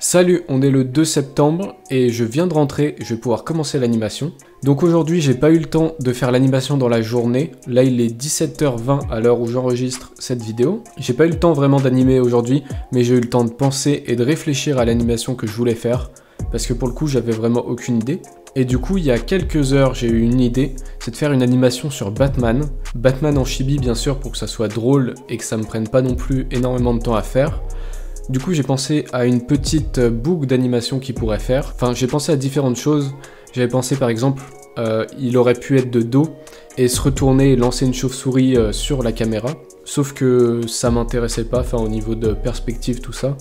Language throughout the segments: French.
Salut, on est le 2 septembre et je viens de rentrer, je vais pouvoir commencer l'animation. Donc aujourd'hui, j'ai pas eu le temps de faire l'animation dans la journée. Là, il est 17h20 à l'heure où j'enregistre cette vidéo. J'ai pas eu le temps vraiment d'animer aujourd'hui, mais j'ai eu le temps de penser et de réfléchir à l'animation que je voulais faire. Parce que pour le coup, j'avais vraiment aucune idée. Et du coup, il y a quelques heures, j'ai eu une idée, c'est de faire une animation sur Batman. Batman en chibi, bien sûr, pour que ça soit drôle et que ça me prenne pas non plus énormément de temps à faire. Du coup, j'ai pensé à une petite boucle d'animation qu'il pourrait faire. Enfin, j'ai pensé à différentes choses. J'avais pensé, par exemple, il aurait pu être de dos et se retourner et lancer une chauve-souris sur la caméra. Sauf que ça m'intéressait pas, enfin, au niveau de perspective, tout ça.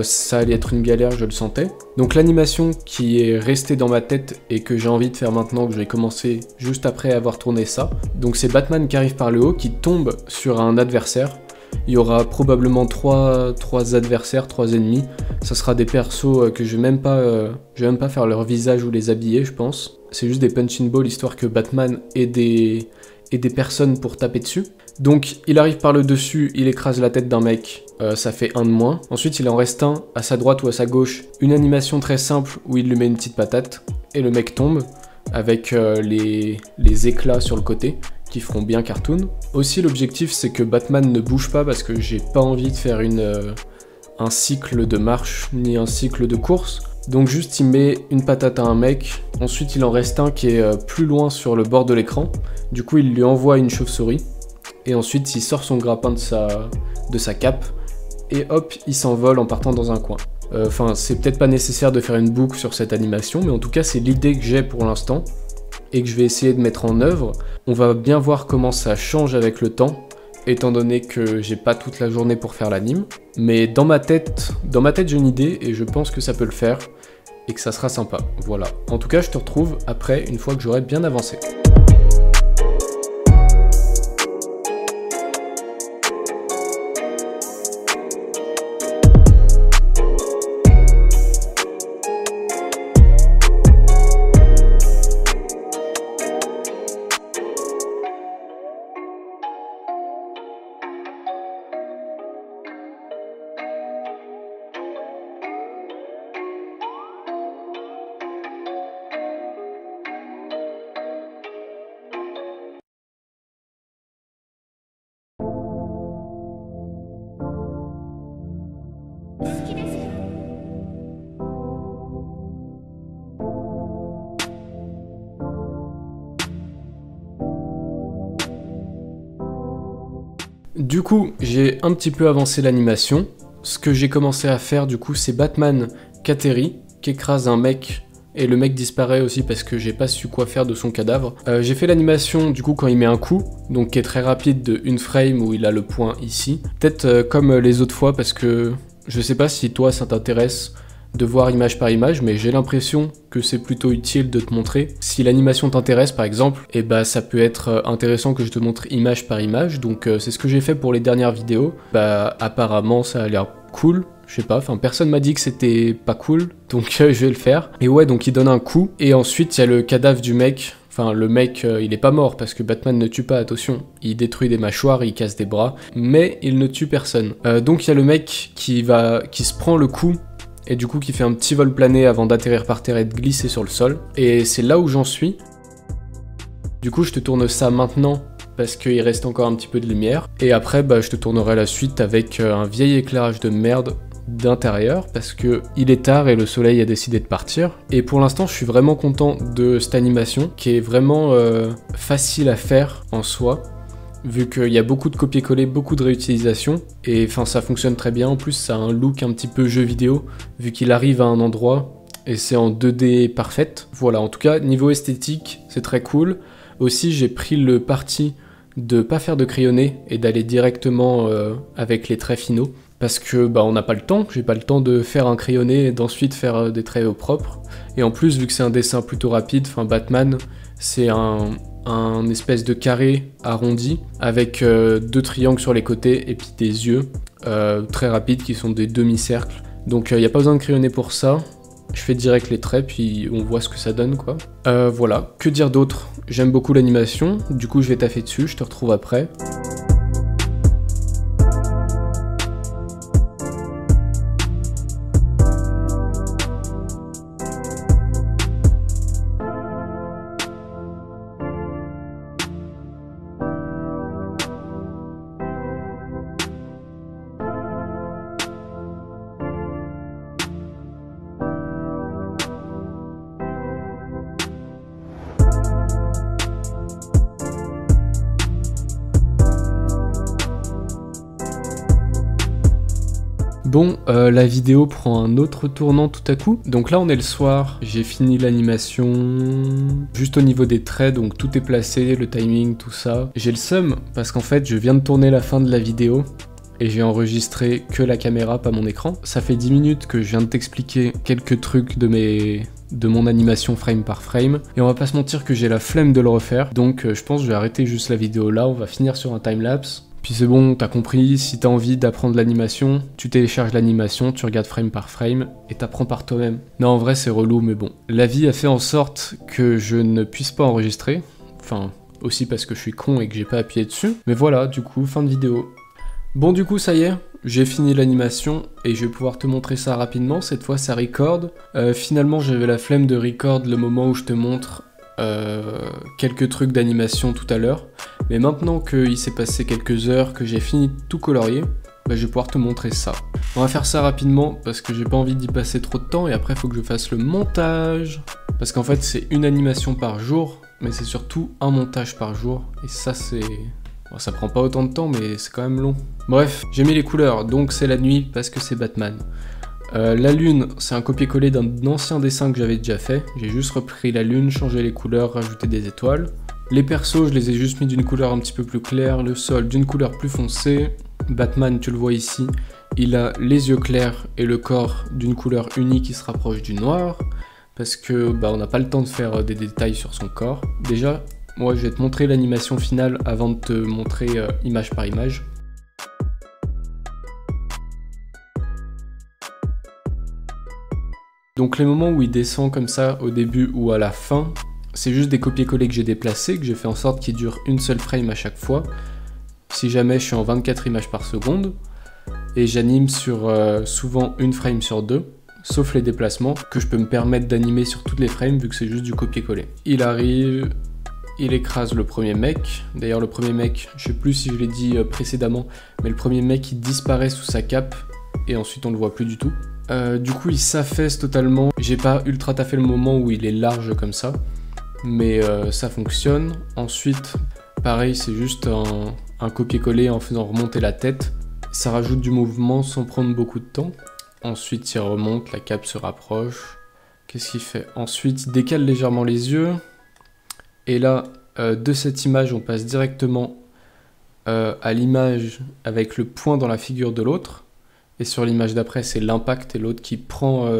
Ça allait être une galère, je le sentais. Donc l'animation qui est restée dans ma tête et que j'ai envie de faire maintenant, que je vais commencer juste après avoir tourné ça. Donc c'est Batman qui arrive par le haut, qui tombe sur un adversaire. Il y aura probablement trois adversaires, 3 ennemis. Ça sera des persos que je vais même pas faire leur visage ou les habiller, je pense. C'est juste des punching balls histoire que Batman ait des personnes pour taper dessus. Donc il arrive par le dessus, il écrase la tête d'un mec, ça fait un de moins. Ensuite il en reste un à sa droite ou à sa gauche, une animation très simple où il lui met une petite patate et le mec tombe avec les éclats sur le côté qui feront bien cartoon. Aussi l'objectif c'est que Batman ne bouge pas parce que j'ai pas envie de faire un cycle de marche ni un cycle de course. Donc juste il met une patate à un mec, ensuite il en reste un qui est plus loin sur le bord de l'écran, du coup il lui envoie une chauve-souris, et ensuite il sort son grappin de sa cape, et hop, il s'envole en partant dans un coin. Enfin, c'est peut-être pas nécessaire de faire une boucle sur cette animation, mais en tout cas c'est l'idée que j'ai pour l'instant, et que je vais essayer de mettre en œuvre. On va bien voir comment ça change avec le temps, étant donné que j'ai pas toute la journée pour faire l'anime. Mais dans ma tête j'ai une idée et je pense que ça peut le faire et que ça sera sympa. Voilà. En tout cas, je te retrouve après, une fois que j'aurai bien avancé. Du coup, j'ai un petit peu avancé l'animation. Ce que j'ai commencé à faire, du coup, c'est Batman qui atterrit, qui écrase un mec, et le mec disparaît aussi parce que j'ai pas su quoi faire de son cadavre. J'ai fait l'animation, du coup, quand il met un coup, donc qui est très rapide, de une frame où il a le point ici. Peut-être comme les autres fois, parce que je sais pas si toi, ça t'intéresse de voir image par image, mais j'ai l'impression que c'est plutôt utile de te montrer. Si l'animation t'intéresse par exemple, et bah ça peut être intéressant que je te montre image par image, donc c'est ce que j'ai fait pour les dernières vidéos. Bah apparemment ça a l'air cool, je sais pas, enfin personne m'a dit que c'était pas cool, donc je vais le faire. Et ouais, donc il donne un coup, et ensuite il y a le cadavre du mec. Enfin, le mec, il est pas mort parce que Batman ne tue pas, attention. Il détruit des mâchoires, il casse des bras, mais il ne tue personne. Donc il y a le mec qui se prend le coup, et du coup qui fait un petit vol plané avant d'atterrir par terre et de glisser sur le sol. Et c'est là où j'en suis. Du coup je te tourne ça maintenant parce qu'il reste encore un petit peu de lumière. Et après bah, je te tournerai la suite avec un vieil éclairage de merde d'intérieur parce que il est tard et le soleil a décidé de partir. Et pour l'instant je suis vraiment content de cette animation qui est vraiment facile à faire en soi, vu qu'il y a beaucoup de copier-coller, beaucoup de réutilisation, et enfin ça fonctionne très bien. En plus ça a un look un petit peu jeu vidéo, vu qu'il arrive à un endroit et c'est en 2D parfaite. Voilà, en tout cas niveau esthétique c'est très cool. Aussi j'ai pris le parti de pas faire de crayonné et d'aller directement avec les traits finaux, parce que bah on n'a pas le temps, j'ai pas le temps de faire un crayonné et d'ensuite faire des traits au propre. Et en plus vu que c'est un dessin plutôt rapide, enfin Batman c'est un espèce de carré arrondi avec 2 triangles sur les côtés et puis des yeux très rapides qui sont des demi-cercles. Donc il n'y a pas besoin de crayonner pour ça. Je fais direct les traits puis on voit ce que ça donne quoi. Voilà, que dire d'autre? J'aime beaucoup l'animation, du coup je vais taffer dessus, je te retrouve après. Bon, la vidéo prend un autre tournant tout à coup. Donc là on est le soir, j'ai fini l'animation juste au niveau des traits, donc tout est placé, le timing, tout ça. J'ai le seum parce qu'en fait je viens de tourner la fin de la vidéo et j'ai enregistré que la caméra, pas mon écran. Ça fait 10 minutes que je viens de t'expliquer quelques trucs de mon animation frame par frame, et on va pas se mentir que j'ai la flemme de le refaire, donc je pense que je vais arrêter juste la vidéo là, on va finir sur un timelapse. Puis c'est bon, t'as compris, si t'as envie d'apprendre l'animation, tu télécharges l'animation, tu regardes frame par frame, et t'apprends par toi-même. Non, en vrai c'est relou, mais bon. La vie a fait en sorte que je ne puisse pas enregistrer, enfin, aussi parce que je suis con et que j'ai pas appuyé dessus, mais voilà, du coup, fin de vidéo. Bon, du coup, ça y est, j'ai fini l'animation, et je vais pouvoir te montrer ça rapidement, cette fois ça record. Finalement, j'avais la flemme de record le moment où je te montre quelques trucs d'animation tout à l'heure, mais maintenant qu'il s'est passé quelques heures, que j'ai fini de tout colorier, bah, je vais pouvoir te montrer ça. On va faire ça rapidement parce que j'ai pas envie d'y passer trop de temps et après il faut que je fasse le montage, parce qu'en fait c'est une animation par jour, mais c'est surtout un montage par jour, et ça c'est... Bon, ça prend pas autant de temps mais c'est quand même long. Bref, j'ai mis les couleurs, donc c'est la nuit parce que c'est Batman. La lune, c'est un copier-coller d'un ancien dessin que j'avais déjà fait. J'ai juste repris la lune, changé les couleurs, rajouté des étoiles. Les persos, je les ai juste mis d'une couleur un petit peu plus claire, le sol d'une couleur plus foncée. Batman, tu le vois ici, il a les yeux clairs et le corps d'une couleur unie qui se rapproche du noir, parce que bah, on n'a pas le temps de faire des détails sur son corps. Déjà, moi je vais te montrer l'animation finale avant de te montrer image par image. Donc les moments où il descend comme ça au début ou à la fin, c'est juste des copier-coller que j'ai déplacés, que j'ai fait en sorte qu'ils durent une seule frame à chaque fois. Si jamais je suis en 24 images par seconde, et j'anime sur souvent une frame sur deux, sauf les déplacements, que je peux me permettre d'animer sur toutes les frames vu que c'est juste du copier-coller. Il arrive, il écrase le premier mec. D'ailleurs le premier mec, je sais plus si je l'ai dit précédemment, mais le premier mec il disparaît sous sa cape, et ensuite on le voit plus du tout. Du coup il s'affaisse totalement, j'ai pas ultra taffé le moment où il est large comme ça, mais ça fonctionne. Ensuite pareil, c'est juste un copier-coller en faisant remonter la tête, ça rajoute du mouvement sans prendre beaucoup de temps. Ensuite il remonte, la cape se rapproche. Qu'est-ce qu'il fait? Ensuite il décale légèrement les yeux, et là de cette image on passe directement à l'image avec le point dans la figure de l'autre. Et sur l'image d'après, c'est l'impact et l'autre qui prend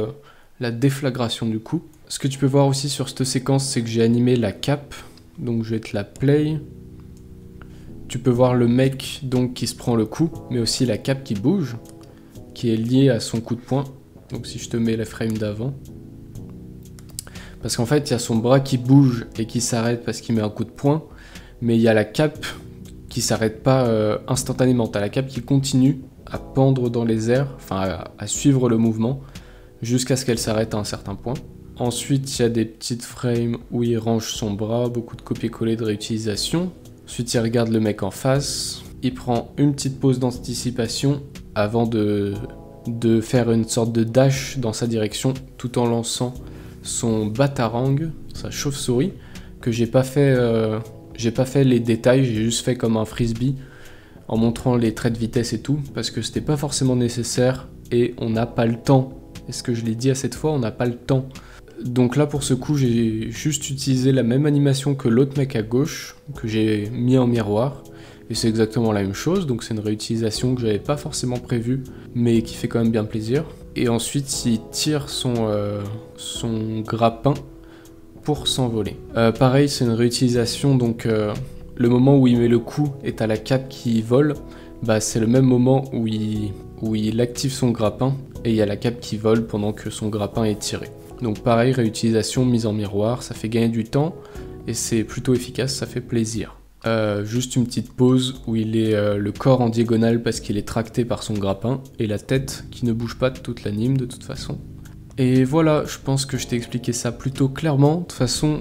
la déflagration du coup. Ce que tu peux voir aussi sur cette séquence, c'est que j'ai animé la cape. Donc je vais te la play. Tu peux voir le mec donc qui se prend le coup, mais aussi la cape qui bouge, qui est liée à son coup de poing. Donc si je te mets la frame d'avant. Parce qu'en fait, il y a son bras qui bouge et qui s'arrête parce qu'il met un coup de poing. Mais il y a la cape qui s'arrête pas instantanément. Tu as la cape qui continue à pendre dans les airs, enfin à suivre le mouvement, jusqu'à ce qu'elle s'arrête à un certain point. Ensuite, il y a des petites frames où il range son bras, beaucoup de copier-coller, de réutilisation. Ensuite, il regarde le mec en face, il prend une petite pause d'anticipation avant de faire une sorte de dash dans sa direction, tout en lançant son batarang, sa chauve-souris, que j'ai pas fait les détails, j'ai juste fait comme un frisbee, en montrant les traits de vitesse et tout, parce que c'était pas forcément nécessaire et on n'a pas le temps. Est-ce que je l'ai dit à cette fois? On n'a pas le temps. Donc là pour ce coup j'ai juste utilisé la même animation que l'autre mec à gauche, que j'ai mis en miroir, et c'est exactement la même chose, donc c'est une réutilisation que j'avais pas forcément prévue, mais qui fait quand même bien plaisir. Et ensuite il tire son grappin pour s'envoler. Pareil, c'est une réutilisation, donc le moment où il met le coup et t'as la cape qui vole, bah c'est le même moment où il active son grappin et il y a la cape qui vole pendant que son grappin est tiré. Donc pareil, réutilisation, mise en miroir, ça fait gagner du temps et c'est plutôt efficace, ça fait plaisir. Juste une petite pause où il est le corps en diagonale parce qu'il est tracté par son grappin et la tête qui ne bouge pas de toute l'anime de toute façon. Et voilà, je pense que je t'ai expliqué ça plutôt clairement. De toute façon,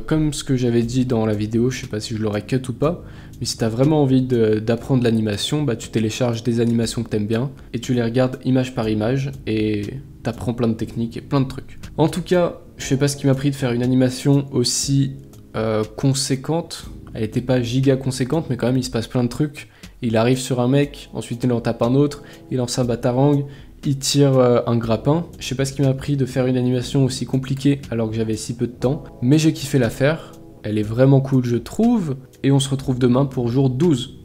comme ce que j'avais dit dans la vidéo, je sais pas si je l'aurais cut ou pas, mais si t'as vraiment envie d'apprendre l'animation, bah tu télécharges des animations que t'aimes bien et tu les regardes image par image et t'apprends plein de techniques et plein de trucs. En tout cas, je sais pas ce qui m'a pris de faire une animation aussi conséquente. Elle était pas giga conséquente, mais quand même il se passe plein de trucs Il arrive sur un mec, ensuite il en tape un autre, il lance un batarang, il tire un grappin. Je sais pas ce qui m'a pris de faire une animation aussi compliquée alors que j'avais si peu de temps, mais j'ai kiffé la faire. Elle est vraiment cool je trouve, et on se retrouve demain pour jour 12.